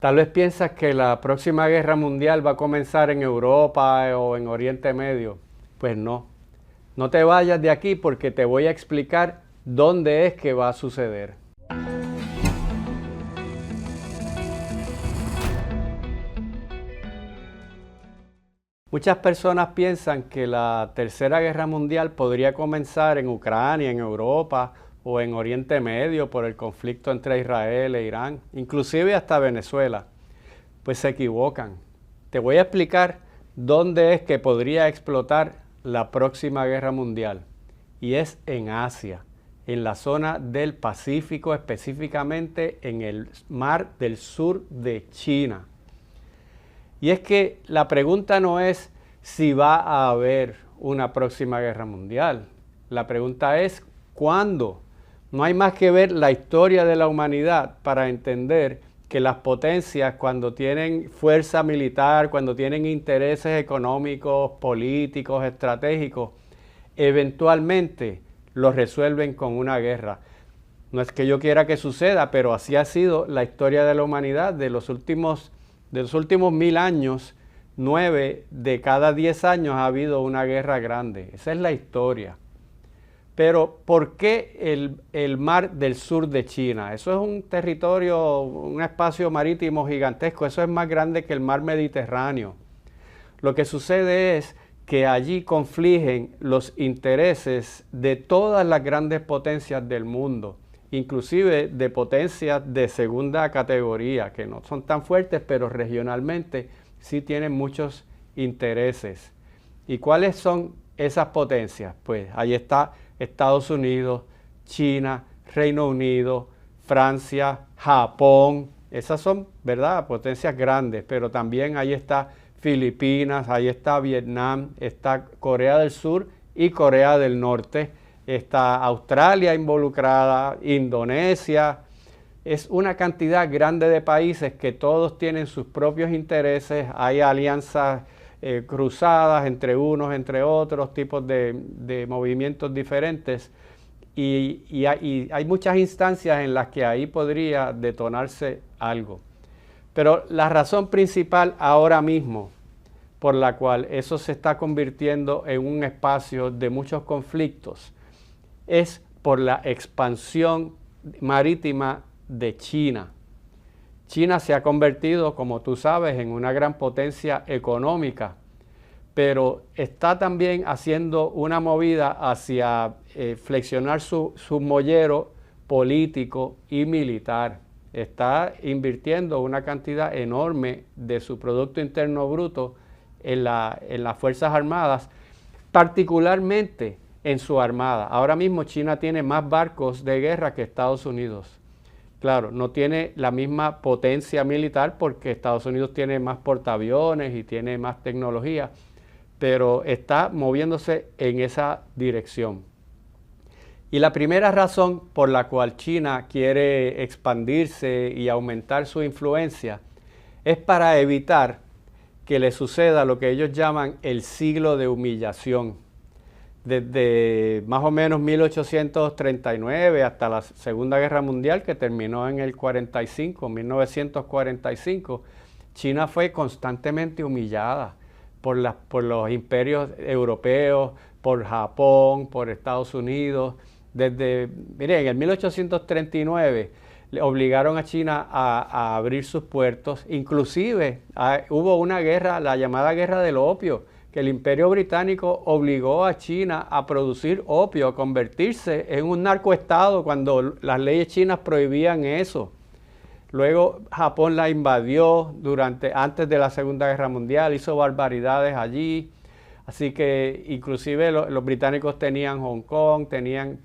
Tal vez piensas que la próxima guerra mundial va a comenzar en Europa o en Oriente Medio. Pues no. No te vayas de aquí porque te voy a explicar dónde es que va a suceder. Muchas personas piensan que la Tercera Guerra Mundial podría comenzar en Ucrania, en Europa o en Oriente Medio por el conflicto entre Israel e Irán, inclusive hasta Venezuela. Pues se equivocan. Te voy a explicar dónde es que podría explotar la próxima guerra mundial. Y es en Asia, en la zona del Pacífico, específicamente en el mar del sur de China. Y es que la pregunta no es si va a haber una próxima guerra mundial. La pregunta es ¿cuándo? No hay más que ver la historia de la humanidad para entender que las potencias, cuando tienen fuerza militar, cuando tienen intereses económicos, políticos, estratégicos, eventualmente los resuelven con una guerra. No es que yo quiera que suceda, pero así ha sido la historia de la humanidad de los últimos 1000 años. 9 de cada 10 años ha habido una guerra grande. Esa es la historia. Pero ¿por qué el mar del sur de China? Eso es un territorio, un espacio marítimo gigantesco. Eso es más grande que el mar Mediterráneo. Lo que sucede es que allí confligen los intereses de todas las grandes potencias del mundo, inclusive de potencias de segunda categoría, que no son tan fuertes, pero regionalmente sí tienen muchos intereses. ¿Y cuáles son esas potencias? Pues ahí está Estados Unidos, China, Reino Unido, Francia, Japón. Esas son, ¿verdad?, potencias grandes, pero también ahí está Filipinas, ahí está Vietnam, está Corea del Sur y Corea del Norte, está Australia involucrada, Indonesia. Es una cantidad grande de países que todos tienen sus propios intereses, hay alianzas cruzadas entre unos, entre otros, tipos de movimientos diferentes y hay muchas instancias en las que ahí podría detonarse algo. Pero la razón principal ahora mismo por la cual eso se está convirtiendo en un espacio de muchos conflictos es por la expansión marítima de China. China se ha convertido, como tú sabes, en una gran potencia económica, pero está también haciendo una movida hacia flexionar su mollero político y militar. Está invirtiendo una cantidad enorme de su Producto Interno Bruto en las Fuerzas Armadas, particularmente en su armada. Ahora mismo China tiene más barcos de guerra que Estados Unidos. Claro, no tiene la misma potencia militar porque Estados Unidos tiene más portaaviones y tiene más tecnología, pero está moviéndose en esa dirección. Y la primera razón por la cual China quiere expandirse y aumentar su influencia es para evitar que le suceda lo que ellos llaman el siglo de humillación. Desde más o menos 1839 hasta la Segunda Guerra Mundial, que terminó en el 1945, China fue constantemente humillada por los imperios europeos, por Japón, por Estados Unidos. Miren, en el 1839 le obligaron a China a abrir sus puertos. Inclusive hubo una guerra, la llamada Guerra del Opio, que el Imperio Británico obligó a China a producir opio, a convertirse en un narcoestado cuando las leyes chinas prohibían eso. Luego Japón la invadió antes de la Segunda Guerra Mundial, hizo barbaridades allí. Así que inclusive los británicos tenían Hong Kong, tenían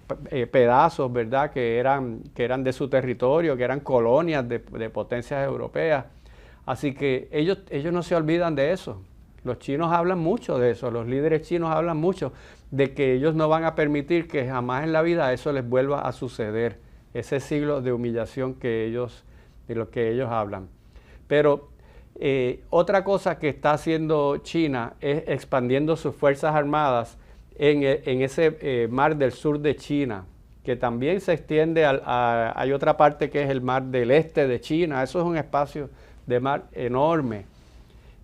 pedazos, ¿verdad?, que eran de su territorio, que eran colonias de potencias europeas. Así que ellos no se olvidan de eso. Los chinos hablan mucho de eso, los líderes chinos hablan mucho de que ellos no van a permitir que jamás en la vida eso les vuelva a suceder, ese siglo de humillación de lo que ellos hablan. Pero otra cosa que está haciendo China es expandiendo sus fuerzas armadas en ese mar del sur de China, que también se extiende hay otra parte que es el mar del este de China. Eso es un espacio de mar enorme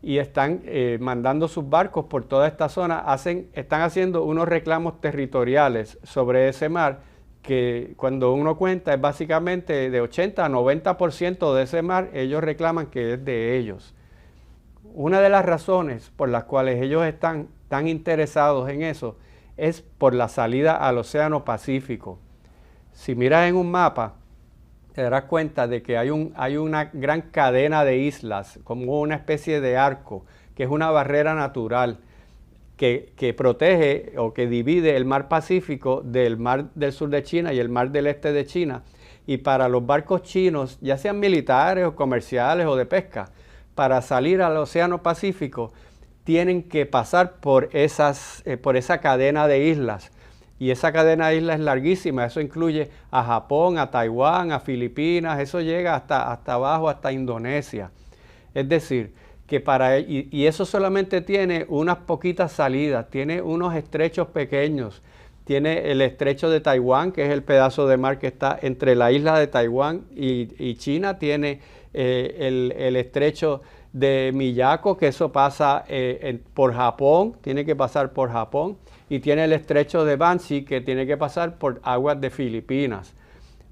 y están mandando sus barcos por toda esta zona, están haciendo unos reclamos territoriales sobre ese mar que cuando uno cuenta es básicamente de 80 a 90% de ese mar, ellos reclaman que es de ellos. Una de las razones por las cuales ellos están tan interesados en eso es por la salida al Océano Pacífico. Si miras en un mapa, te darás cuenta de que hay una gran cadena de islas, como una especie de arco, que es una barrera natural que protege o que divide el mar Pacífico del mar del sur de China y el mar del este de China. Y para los barcos chinos, ya sean militares o comerciales o de pesca, para salir al Océano Pacífico, tienen que pasar por esa cadena de islas. Y esa cadena de islas es larguísima, eso incluye a Japón, a Taiwán, a Filipinas, eso llega hasta abajo, hasta Indonesia. Es decir, que y eso solamente tiene unas poquitas salidas, tiene unos estrechos pequeños. Tiene el estrecho de Taiwán, que es el pedazo de mar que está entre la isla de Taiwán y China. Tiene el estrecho de Miyako, que eso pasa por Japón, tiene que pasar por Japón. Y tiene el estrecho de Bansi, que tiene que pasar por aguas de Filipinas.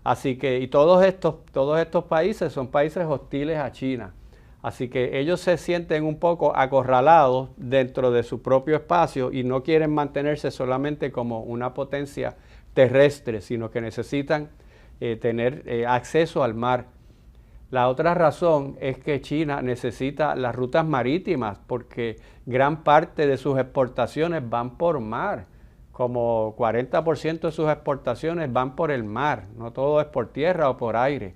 Así que, y todos estos países son países hostiles a China. Así que ellos se sienten un poco acorralados dentro de su propio espacio y no quieren mantenerse solamente como una potencia terrestre, sino que necesitan tener acceso al mar. La otra razón es que China necesita las rutas marítimas porque gran parte de sus exportaciones van por mar. Como 40% de sus exportaciones van por el mar, no todo es por tierra o por aire.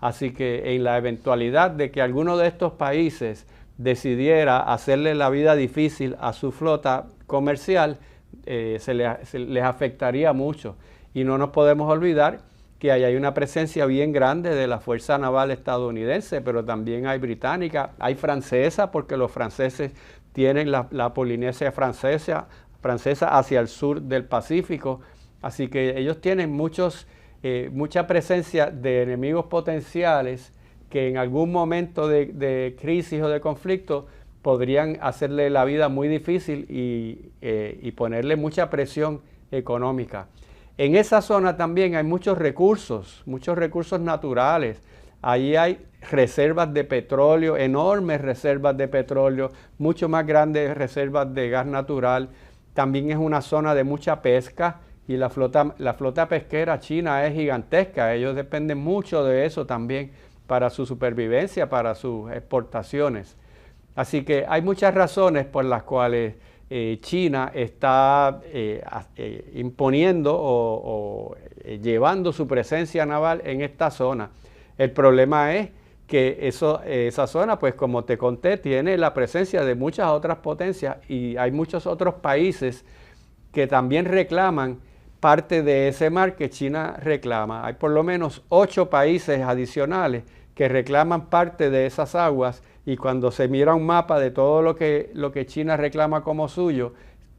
Así que en la eventualidad de que alguno de estos países decidiera hacerle la vida difícil a su flota comercial, se les afectaría mucho. Y no nos podemos olvidar que hay una presencia bien grande de la Fuerza Naval estadounidense, pero también hay británica, hay francesa, porque los franceses tienen la Polinesia francesa hacia el sur del Pacífico. Así que ellos tienen mucha presencia de enemigos potenciales que en algún momento de crisis o de conflicto podrían hacerle la vida muy difícil y ponerle mucha presión económica. En esa zona también hay muchos recursos naturales. Allí hay reservas de petróleo, enormes reservas de petróleo, mucho más grandes reservas de gas natural. También es una zona de mucha pesca. Y la flota pesquera china es gigantesca, ellos dependen mucho de eso también para su supervivencia, para sus exportaciones. Así que hay muchas razones por las cuales China está imponiendo o llevando su presencia naval en esta zona. El problema es que esa zona, pues como te conté, tiene la presencia de muchas otras potencias y hay muchos otros países que también reclaman parte de ese mar que China reclama. Hay por lo menos 8 países adicionales que reclaman parte de esas aguas y cuando se mira un mapa de todo lo que China reclama como suyo,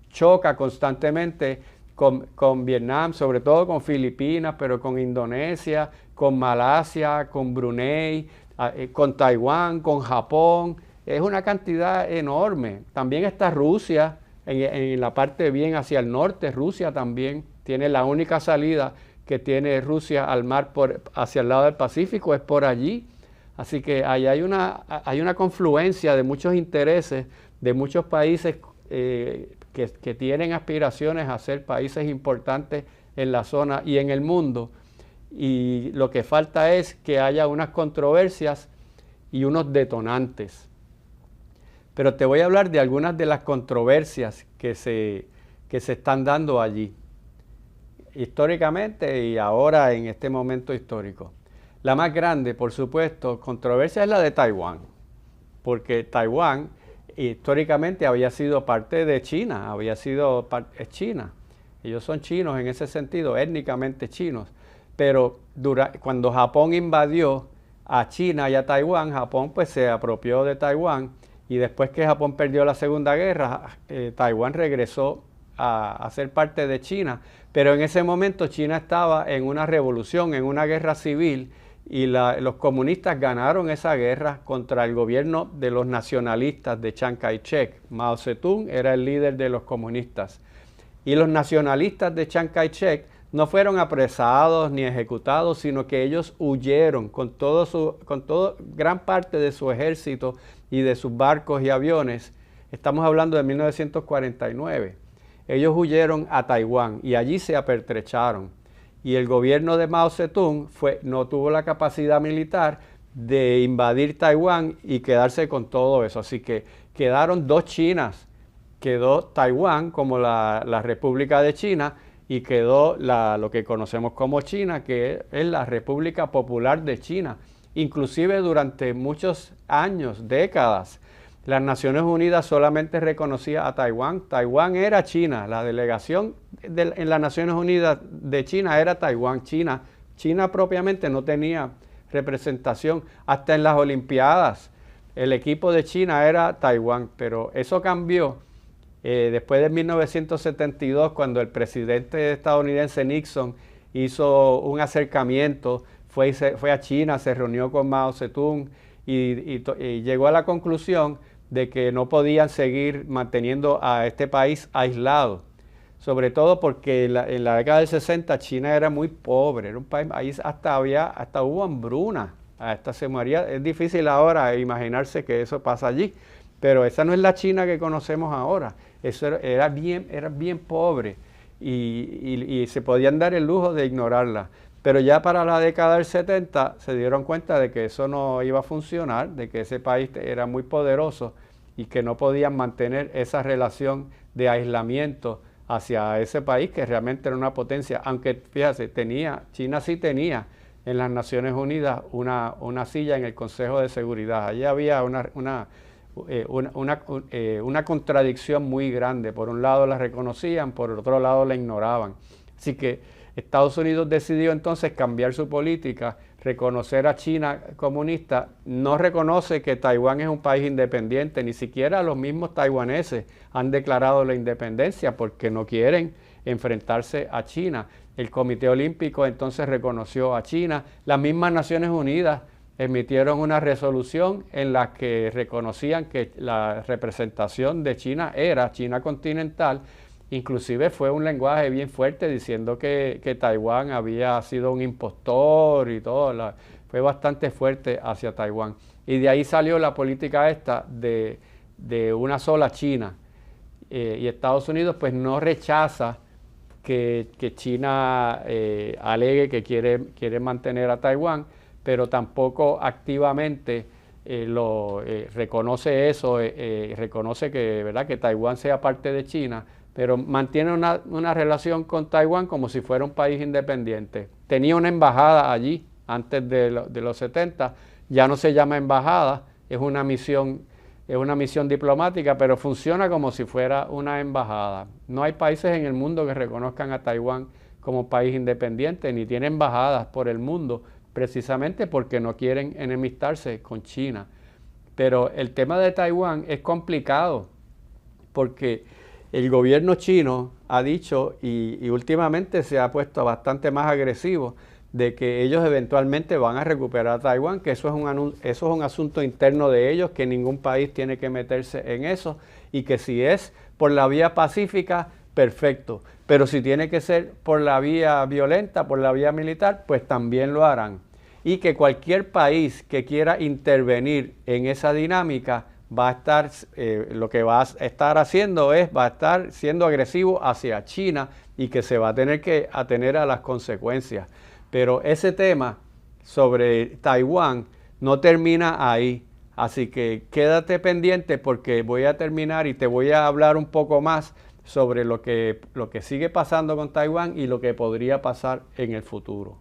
choca constantemente con Vietnam, sobre todo con Filipinas, pero con Indonesia, con Malasia, con Brunei, con Taiwán, con Japón. Es una cantidad enorme. También está Rusia, en la parte bien hacia el norte, Rusia también tiene la única salida que tiene Rusia al mar hacia el lado del Pacífico, es por allí. Así que ahí hay una confluencia de muchos intereses de muchos países que tienen aspiraciones a ser países importantes en la zona y en el mundo. Y lo que falta es que haya unas controversias y unos detonantes. Pero te voy a hablar de algunas de las controversias que se están dando allí, históricamente y ahora en este momento histórico. La más grande, por supuesto, controversia es la de Taiwán, porque Taiwán históricamente había sido parte de China, es China. Ellos son chinos en ese sentido, étnicamente chinos, pero cuando Japón invadió a China y a Taiwán, Japón pues se apropió de Taiwán y después que Japón perdió la Segunda Guerra, Taiwán regresó a ser parte de China, pero en ese momento China estaba en una revolución, en una guerra civil y los comunistas ganaron esa guerra contra el gobierno de los nacionalistas de Chiang Kai-shek. Mao Zedong era el líder de los comunistas. Y los nacionalistas de Chiang Kai-shek no fueron apresados ni ejecutados, sino que ellos huyeron con gran parte de su ejército y de sus barcos y aviones. Estamos hablando de 1949. Ellos huyeron a Taiwán y allí se apertrecharon. Y el gobierno de Mao Zedong no tuvo la capacidad militar de invadir Taiwán y quedarse con todo eso. Así que quedaron dos Chinas. Quedó Taiwán como la República de China y quedó lo que conocemos como China, que es la República Popular de China. Inclusive durante muchos años, décadas, las Naciones Unidas solamente reconocía a Taiwán. Taiwán era China. La delegación en las Naciones Unidas de China era Taiwán. China propiamente no tenía representación. Hasta en las Olimpiadas, el equipo de China era Taiwán. Pero eso cambió después de 1972, cuando el presidente estadounidense Nixon hizo un acercamiento, fue a China, se reunió con Mao Zedong y llegó a la conclusión de que no podían seguir manteniendo a este país aislado, sobre todo porque en la década del 60 China era muy pobre, era un país, hasta hubo hambruna, hasta se moría. Es difícil ahora imaginarse que eso pasa allí, pero esa no es la China que conocemos ahora. Eso era bien pobre y se podían dar el lujo de ignorarla. Pero ya para la década del 70 se dieron cuenta de que eso no iba a funcionar, de que ese país era muy poderoso y que no podían mantener esa relación de aislamiento hacia ese país que realmente era una potencia. Aunque, fíjate, China sí tenía en las Naciones Unidas una silla en el Consejo de Seguridad. Allí había una contradicción muy grande. Por un lado la reconocían, por otro lado la ignoraban. Así que Estados Unidos decidió entonces cambiar su política, reconocer a China comunista. No reconoce que Taiwán es un país independiente, ni siquiera los mismos taiwaneses han declarado la independencia porque no quieren enfrentarse a China. El Comité Olímpico entonces reconoció a China. Las mismas Naciones Unidas emitieron una resolución en la que reconocían que la representación de China era China continental. Inclusive fue un lenguaje bien fuerte diciendo que Taiwán había sido un impostor y todo. Fue bastante fuerte hacia Taiwán. Y de ahí salió la política esta de una sola China. Y Estados Unidos pues no rechaza que China alegue que quiere mantener a Taiwán, pero tampoco activamente reconoce eso, reconoce que, ¿verdad?, que Taiwán sea parte de China, pero mantiene una relación con Taiwán como si fuera un país independiente. Tenía una embajada allí antes de los 70, ya no se llama embajada, es una misión diplomática, pero funciona como si fuera una embajada. No hay países en el mundo que reconozcan a Taiwán como país independiente, ni tiene embajadas por el mundo, precisamente porque no quieren enemistarse con China. Pero el tema de Taiwán es complicado, porque el gobierno chino ha dicho, y últimamente se ha puesto bastante más agresivo, de que ellos eventualmente van a recuperar Taiwán, que eso es un asunto interno de ellos, que ningún país tiene que meterse en eso, y que si es por la vía pacífica, perfecto, pero si tiene que ser por la vía violenta, por la vía militar, pues también lo harán. Y que cualquier país que quiera intervenir en esa dinámica va a estar, lo que va a estar haciendo va a estar siendo agresivo hacia China y que se va a tener que atener a las consecuencias. Pero ese tema sobre Taiwán no termina ahí, así que quédate pendiente porque voy a terminar y te voy a hablar un poco más sobre lo que sigue pasando con Taiwán y lo que podría pasar en el futuro.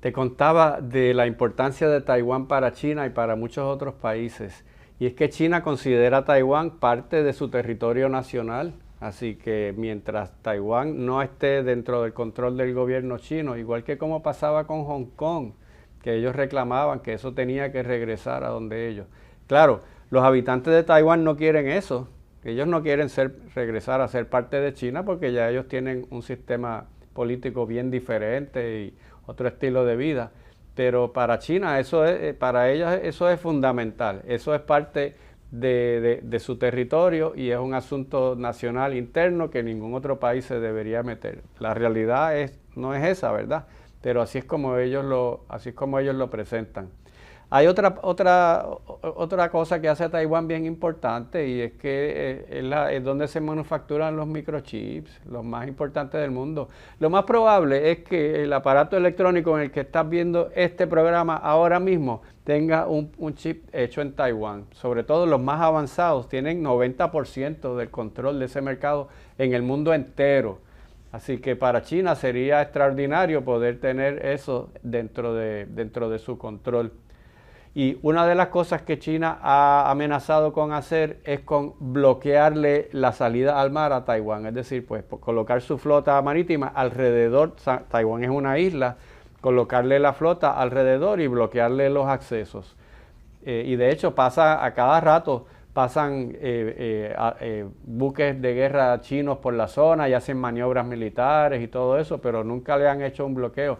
te contaba de la importancia de Taiwán para China y para muchos otros países. Y es que China considera a Taiwán parte de su territorio nacional. Así que mientras Taiwán no esté dentro del control del gobierno chino, igual que como pasaba con Hong Kong, que ellos reclamaban que eso tenía que regresar a donde ellos. Claro, los habitantes de Taiwán no quieren eso. Ellos no quieren regresar a ser parte de China porque ya ellos tienen un sistema político bien diferente y otro estilo de vida. Pero para China para ellos eso es fundamental. Eso es parte de su territorio y es un asunto nacional interno que ningún otro país se debería meter. La realidad no es esa, ¿verdad? Pero así es como ellos lo presentan. Hay otra cosa que hace a Taiwán bien importante y es que es donde se manufacturan los microchips, los más importantes del mundo. Lo más probable es que el aparato electrónico en el que estás viendo este programa ahora mismo tenga un chip hecho en Taiwán. Sobre todo los más avanzados tienen 90% del control de ese mercado en el mundo entero. Así que para China sería extraordinario poder tener eso dentro de su control. Y una de las cosas que China ha amenazado con hacer es con bloquearle la salida al mar a Taiwán, es decir, pues colocar su flota marítima alrededor. Taiwán es una isla, colocarle la flota alrededor y bloquearle los accesos. Y de hecho pasa a cada rato, pasan buques de guerra chinos por la zona y hacen maniobras militares y todo eso, pero nunca le han hecho un bloqueo.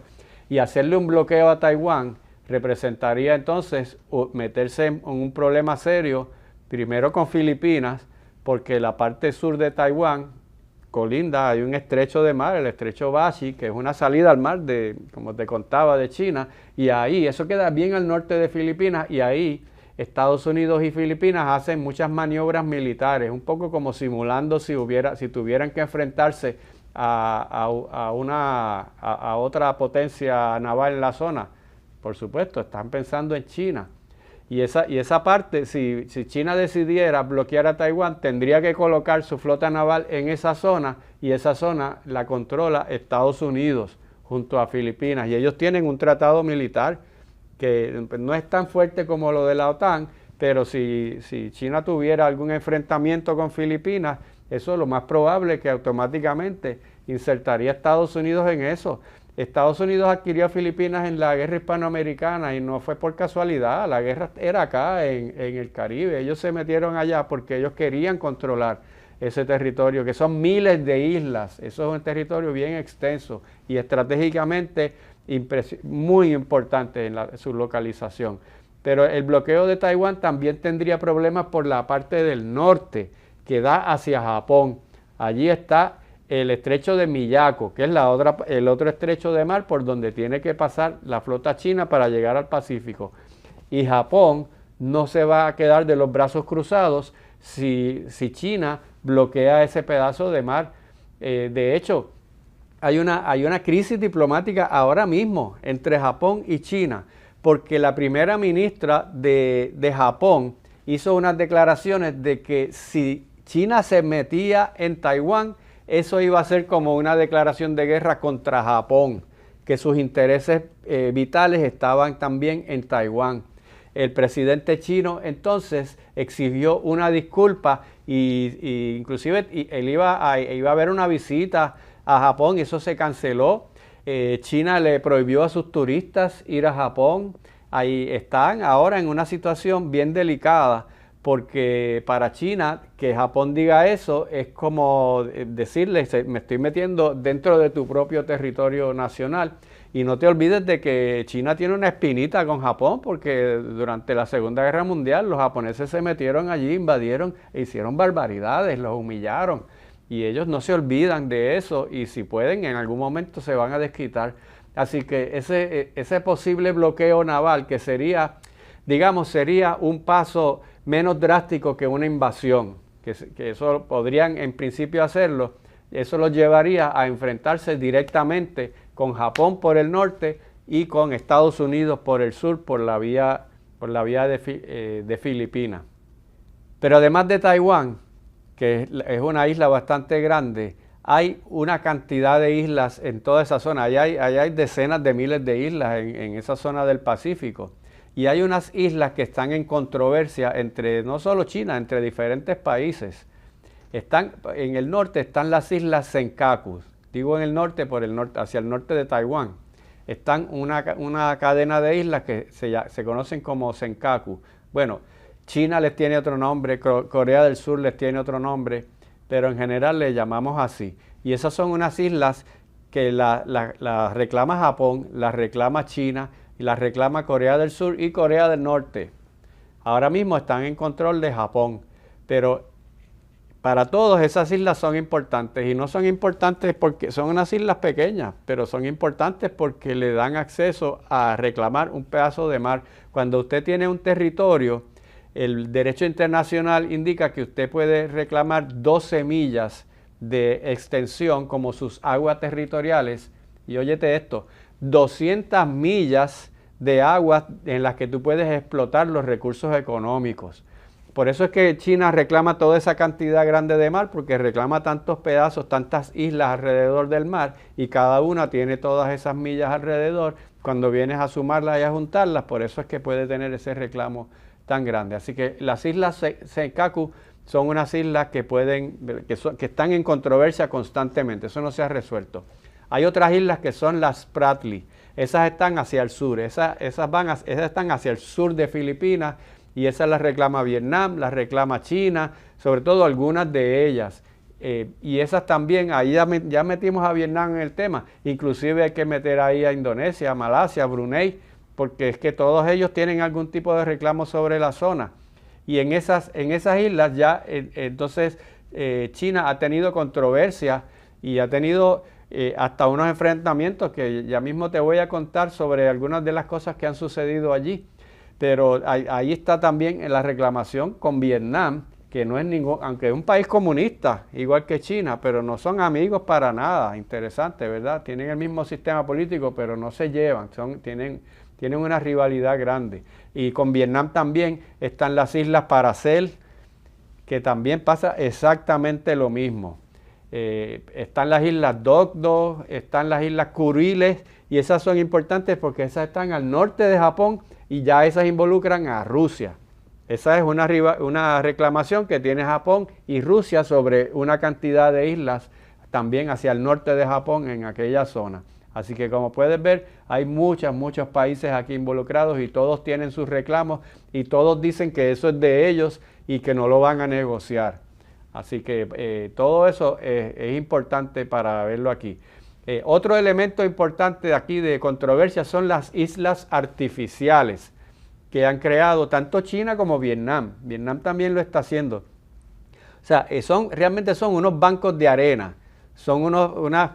Y hacerle un bloqueo a Taiwán representaría entonces meterse en un problema serio, primero con Filipinas, porque la parte sur de Taiwán colinda, hay un estrecho de mar, el estrecho Bashi, que es una salida al mar, como te contaba, de China, y ahí, eso queda bien al norte de Filipinas, y ahí Estados Unidos y Filipinas hacen muchas maniobras militares, un poco como simulando si tuvieran que enfrentarse a otra potencia naval en la zona. Por supuesto, están pensando en China. Y esa parte, si China decidiera bloquear a Taiwán, tendría que colocar su flota naval en esa zona, y esa zona la controla Estados Unidos junto a Filipinas. Y ellos tienen un tratado militar que no es tan fuerte como lo de la OTAN, pero si China tuviera algún enfrentamiento con Filipinas, eso es lo más probable que automáticamente insertaría a Estados Unidos en eso. Estados Unidos adquirió a Filipinas en la guerra hispanoamericana y no fue por casualidad, la guerra era acá en el Caribe. Ellos se metieron allá porque ellos querían controlar ese territorio, que son miles de islas. Eso es un territorio bien extenso y estratégicamente muy importante en su localización. Pero el bloqueo de Taiwán también tendría problemas por la parte del norte, que da hacia Japón. Allí está el estrecho de Miyako, que es el otro estrecho de mar por donde tiene que pasar la flota china para llegar al Pacífico. Y Japón no se va a quedar de los brazos cruzados si China bloquea ese pedazo de mar. De hecho, hay una crisis diplomática ahora mismo entre Japón y China, porque la primera ministra de Japón hizo unas declaraciones de que si China se metía en Taiwán, eso iba a ser como una declaración de guerra contra Japón, que sus intereses vitales estaban también en Taiwán. El presidente chino entonces exigió una disculpa y inclusive él iba a haber una visita a Japón y eso se canceló. China le prohibió a sus turistas ir a Japón. Ahí están ahora en una situación bien delicada, porque para China que Japón diga eso es como decirle, me estoy metiendo dentro de tu propio territorio nacional. Y no te olvides de que China tiene una espinita con Japón, porque durante la Segunda Guerra Mundial los japoneses se metieron allí, invadieron e hicieron barbaridades, los humillaron. Y ellos no se olvidan de eso y si pueden en algún momento se van a desquitar. Así que ese posible bloqueo naval que sería, digamos, sería un paso menos drástico que una invasión, que eso podrían en principio hacerlo, eso los llevaría a enfrentarse directamente con Japón por el norte y con Estados Unidos por el sur, por la vía de Filipinas. Pero además de Taiwán, que es una isla bastante grande, hay una cantidad de islas en toda esa zona. Allá hay decenas de miles de islas en esa zona del Pacífico. Y hay unas islas que están en controversia entre, no solo China, entre diferentes países. En el norte están las islas Senkaku. Digo en el norte, hacia el norte de Taiwán. Están una cadena de islas que se conocen como Senkaku. Bueno, China les tiene otro nombre, Corea del Sur les tiene otro nombre, pero en general le llamamos así. Y esas son unas islas que las reclama Japón, las reclama China y las reclama Corea del Sur y Corea del Norte. Ahora mismo están en control de Japón, pero para todos esas islas son importantes y no son importantes porque son unas islas pequeñas, pero son importantes porque le dan acceso a reclamar un pedazo de mar. Cuando usted tiene un territorio, el derecho internacional indica que usted puede reclamar 12 millas de extensión como sus aguas territoriales. Y óyete esto, 200 millas de aguas en las que tú puedes explotar los recursos económicos. Por eso es que China reclama toda esa cantidad grande de mar, porque reclama tantos pedazos, tantas islas alrededor del mar, y cada una tiene todas esas millas alrededor. Cuando vienes a sumarlas y a juntarlas, por eso es que puede tener ese reclamo tan grande. Así que las islas Senkaku son unas islas que están en controversia constantemente. Eso no se ha resuelto. Hay otras islas que son las Spratly. Esas están hacia el sur. Esas están hacia el sur de Filipinas. Y esas las reclama Vietnam, las reclama China, sobre todo algunas de ellas. Y esas también, ahí ya metimos a Vietnam en el tema. Inclusive hay que meter ahí a Indonesia, Malasia, Brunei, porque es que todos ellos tienen algún tipo de reclamo sobre la zona. Y en esas islas ya, entonces, China ha tenido controversia y ha tenido hasta unos enfrentamientos que ya mismo te voy a contar sobre algunas de las cosas que han sucedido allí. Pero ahí está también en la reclamación con Vietnam, que no es aunque es un país comunista, igual que China, pero no son amigos para nada. Interesante, ¿verdad? Tienen el mismo sistema político, pero no se llevan, tienen una rivalidad grande. Y con Vietnam también están las islas Paracel, que también pasa exactamente lo mismo. Están las islas Dok Do, están las islas Kuriles, y esas son importantes porque esas están al norte de Japón y ya esas involucran a Rusia. Esa es una reclamación que tiene Japón y Rusia sobre una cantidad de islas también hacia el norte de Japón en aquella zona. Así que como puedes ver, hay muchos países aquí involucrados y todos tienen sus reclamos y todos dicen que eso es de ellos y que no lo van a negociar. Así que todo eso es importante para verlo aquí. Otro elemento importante aquí de controversia son las islas artificiales que han creado tanto China como Vietnam. Vietnam también lo está haciendo. O sea, realmente son unos bancos de arena. Son unos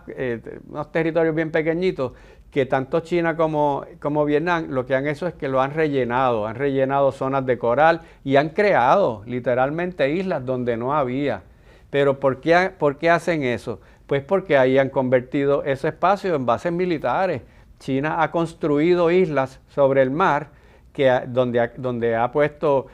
territorios bien pequeñitos que tanto China como Vietnam lo que han hecho es que lo han rellenado zonas de coral y han creado literalmente islas donde no había. Pero ¿por qué hacen eso? Pues porque ahí han convertido ese espacio en bases militares. China ha construido islas sobre el mar donde ha puesto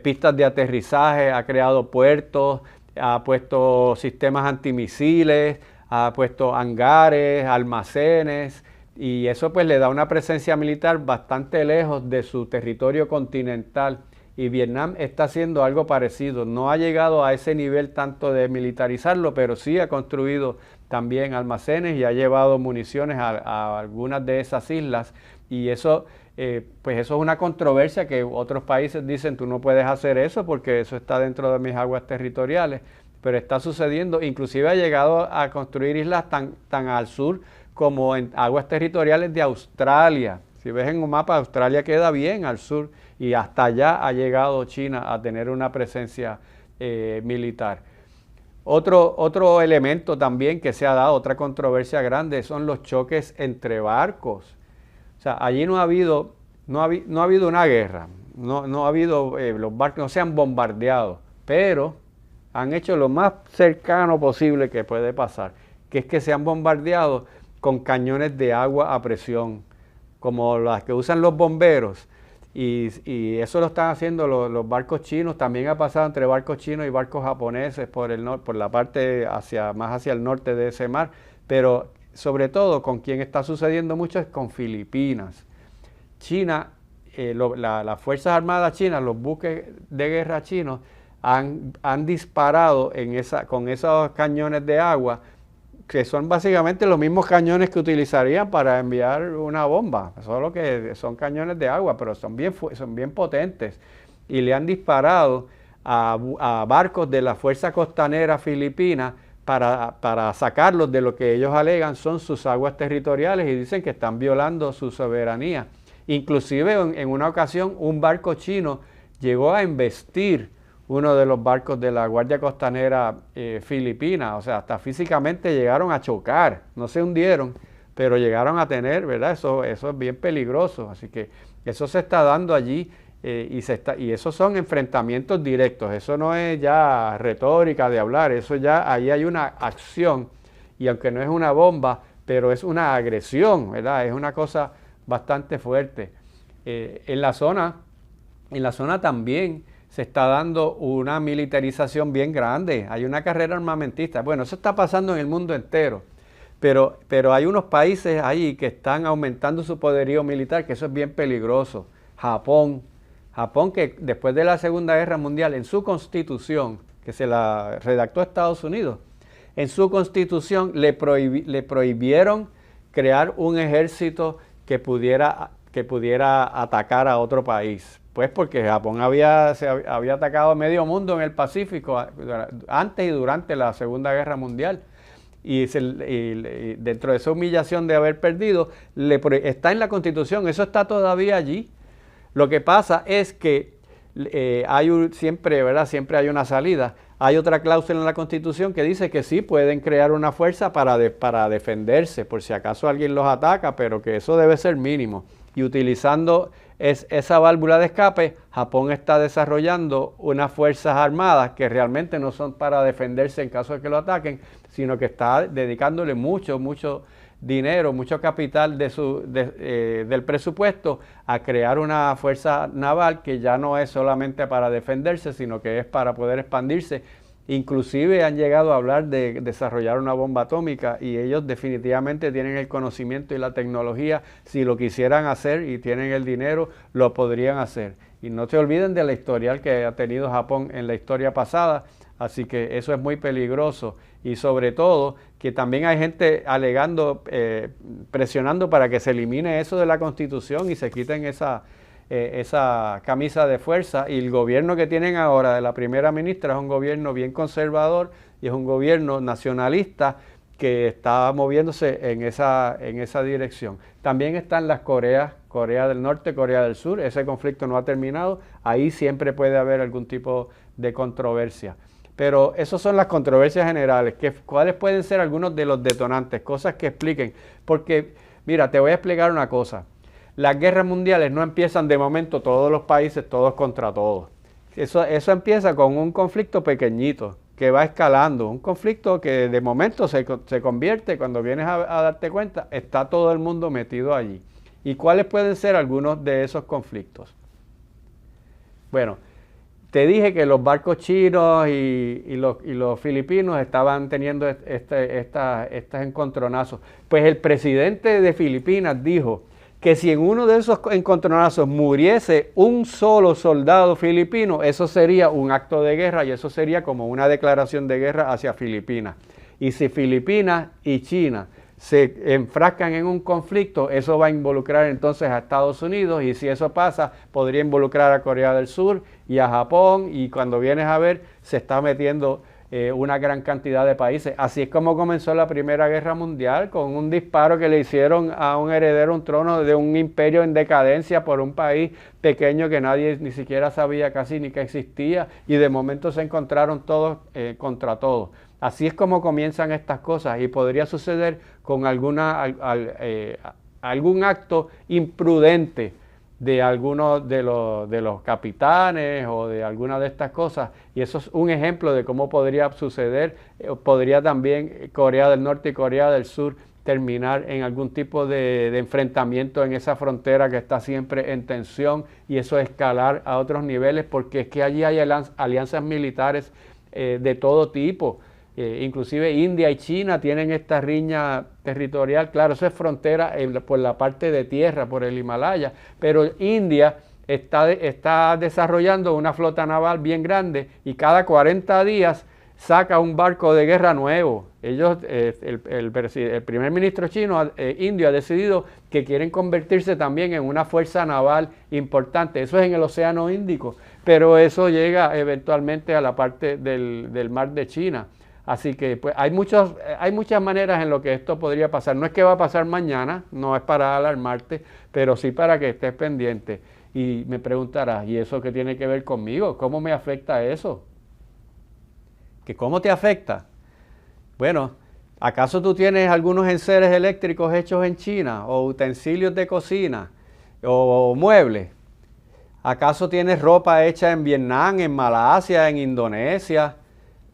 pistas de aterrizaje, ha creado puertos, ha puesto sistemas antimisiles, ha puesto hangares, almacenes, y eso pues le da una presencia militar bastante lejos de su territorio continental. Y Vietnam está haciendo algo parecido. No ha llegado a ese nivel tanto de militarizarlo, pero sí ha construido también almacenes y ha llevado municiones a algunas de esas islas. Y eso, pues eso es una controversia que otros países dicen, tú no puedes hacer eso porque eso está dentro de mis aguas territoriales. Pero está sucediendo, inclusive ha llegado a construir islas tan al sur como en aguas territoriales de Australia. Si ves en un mapa, Australia queda bien al sur y hasta allá ha llegado China a tener una presencia militar. Otro elemento también que se ha dado, otra controversia grande, son los choques entre barcos. O sea, allí no ha habido una guerra, no ha habido, los barcos no se han bombardeado, pero han hecho lo más cercano posible que puede pasar, que es que se han bombardeado con cañones de agua a presión, como las que usan los bomberos, Y eso lo están haciendo los barcos chinos. También ha pasado entre barcos chinos y barcos japoneses por la parte más hacia el norte de ese mar. Pero sobre todo con quien está sucediendo mucho es con Filipinas. China, las Fuerzas Armadas chinas, los buques de guerra chinos, han disparado con esos cañones de agua, que son básicamente los mismos cañones que utilizarían para enviar una bomba, solo que son cañones de agua, pero son bien potentes, y le han disparado a barcos de la Fuerza Costanera Filipina para sacarlos de lo que ellos alegan son sus aguas territoriales, y dicen que están violando su soberanía. Inclusive en una ocasión un barco chino llegó a embestir uno de los barcos de la Guardia Costanera filipina, o sea, hasta físicamente llegaron a chocar, no se hundieron, pero llegaron a tener, ¿verdad? Eso es bien peligroso, así que eso se está dando allí y esos son enfrentamientos directos, eso no es ya retórica de hablar, eso ya, ahí hay una acción, y aunque no es una bomba, pero es una agresión, ¿verdad? Es una cosa bastante fuerte. En la zona también se está dando una militarización bien grande, hay una carrera armamentista. Bueno, eso está pasando en el mundo entero, pero hay unos países ahí que están aumentando su poderío militar, que eso es bien peligroso. Japón, que después de la Segunda Guerra Mundial, en su constitución, que se la redactó Estados Unidos, en su constitución le prohibieron crear un ejército que pudiera atacar a otro país. Pues porque Japón había atacado a medio mundo en el Pacífico antes y durante la Segunda Guerra Mundial. Y dentro de esa humillación de haber perdido, está en la Constitución, eso está todavía allí. Lo que pasa es que siempre hay una salida. Hay otra cláusula en la Constitución que dice que sí pueden crear una fuerza para defenderse, por si acaso alguien los ataca, pero que eso debe ser mínimo. Y utilizando esa válvula de escape, Japón está desarrollando unas fuerzas armadas que realmente no son para defenderse en caso de que lo ataquen, sino que está dedicándole mucho dinero, mucho capital del presupuesto a crear una fuerza naval que ya no es solamente para defenderse, sino que es para poder expandirse. Inclusive han llegado a hablar de desarrollar una bomba atómica, y ellos definitivamente tienen el conocimiento y la tecnología. Si lo quisieran hacer y tienen el dinero, lo podrían hacer. Y no se olviden de la historial que ha tenido Japón en la historia pasada, así que eso es muy peligroso. Y sobre todo que también hay gente alegando, presionando para que se elimine eso de la Constitución y se quiten esa camisa de fuerza, y el gobierno que tienen ahora de la primera ministra es un gobierno bien conservador y es un gobierno nacionalista que está moviéndose en esa dirección. También están las Corea del Norte, Corea del Sur, ese conflicto no ha terminado, ahí siempre puede haber algún tipo de controversia. Pero esas son las controversias generales. ¿Cuáles pueden ser algunos de los detonantes? Cosas que expliquen. Porque, mira, te voy a explicar una cosa. Las guerras mundiales no empiezan de momento todos los países, todos contra todos. Eso empieza con un conflicto pequeñito que va escalando. Un conflicto que de momento se convierte, cuando vienes a darte cuenta, está todo el mundo metido allí. ¿Y cuáles pueden ser algunos de esos conflictos? Bueno, te dije que los barcos chinos y los filipinos estaban teniendo estos encontronazos. Pues el presidente de Filipinas dijo que si en uno de esos encontronazos muriese un solo soldado filipino, eso sería un acto de guerra y eso sería como una declaración de guerra hacia Filipinas. Y si Filipinas y China se enfrascan en un conflicto, eso va a involucrar entonces a Estados Unidos, y si eso pasa, podría involucrar a Corea del Sur y a Japón, y cuando vienes a ver, se está metiendo una gran cantidad de países. Así es como comenzó la Primera Guerra Mundial, con un disparo que le hicieron a un heredero un trono de un imperio en decadencia por un país pequeño que nadie ni siquiera sabía casi ni que existía, y de momento se encontraron todos contra todos. Así es como comienzan estas cosas, y podría suceder con algún acto imprudente de algunos de los capitanes o de alguna de estas cosas, y eso es un ejemplo de cómo podría suceder. Podría también Corea del Norte y Corea del Sur terminar en algún tipo de enfrentamiento en esa frontera que está siempre en tensión y eso escalar a otros niveles, porque es que allí hay alianzas militares de todo tipo. Inclusive India y China tienen esta riña territorial. Claro, eso es frontera por la parte de tierra, por el Himalaya, pero India está desarrollando una flota naval bien grande y cada 40 días saca un barco de guerra nuevo. Ellos, el primer ministro chino, indio, ha decidido que quieren convertirse también en una fuerza naval importante. Eso es en el Océano Índico, pero eso llega eventualmente a la parte del mar de China. Así que pues, hay muchas maneras en lo que esto podría pasar. No es que va a pasar mañana, no es para alarmarte, pero sí para que estés pendiente. Y me preguntarás, ¿y eso qué tiene que ver conmigo? ¿Cómo me afecta eso? ¿Que cómo te afecta? Bueno, ¿acaso tú tienes algunos enseres eléctricos hechos en China, o utensilios de cocina, o muebles? ¿Acaso tienes ropa hecha en Vietnam, en Malasia, en Indonesia?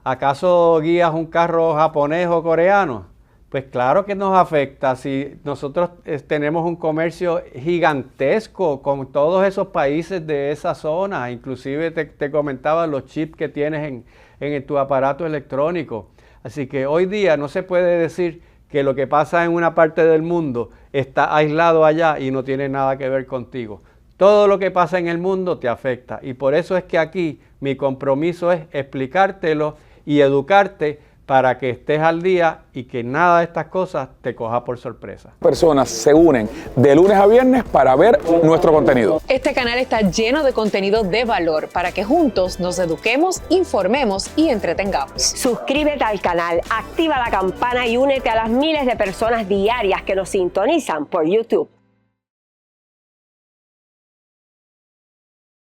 ¿Acaso guías un carro japonés o coreano? Pues claro que nos afecta. Si nosotros tenemos un comercio gigantesco con todos esos países de esa zona, inclusive te comentaba los chips que tienes en tu aparato electrónico. Así que hoy día no se puede decir que lo que pasa en una parte del mundo está aislado allá y no tiene nada que ver contigo. Todo lo que pasa en el mundo te afecta y por eso es que aquí mi compromiso es explicártelo y educarte para que estés al día y que nada de estas cosas te coja por sorpresa. Personas se unen de lunes a viernes para ver nuestro contenido. Este canal está lleno de contenido de valor para que juntos nos eduquemos, informemos y entretengamos. Suscríbete al canal, activa la campana y únete a las miles de personas diarias que nos sintonizan por YouTube.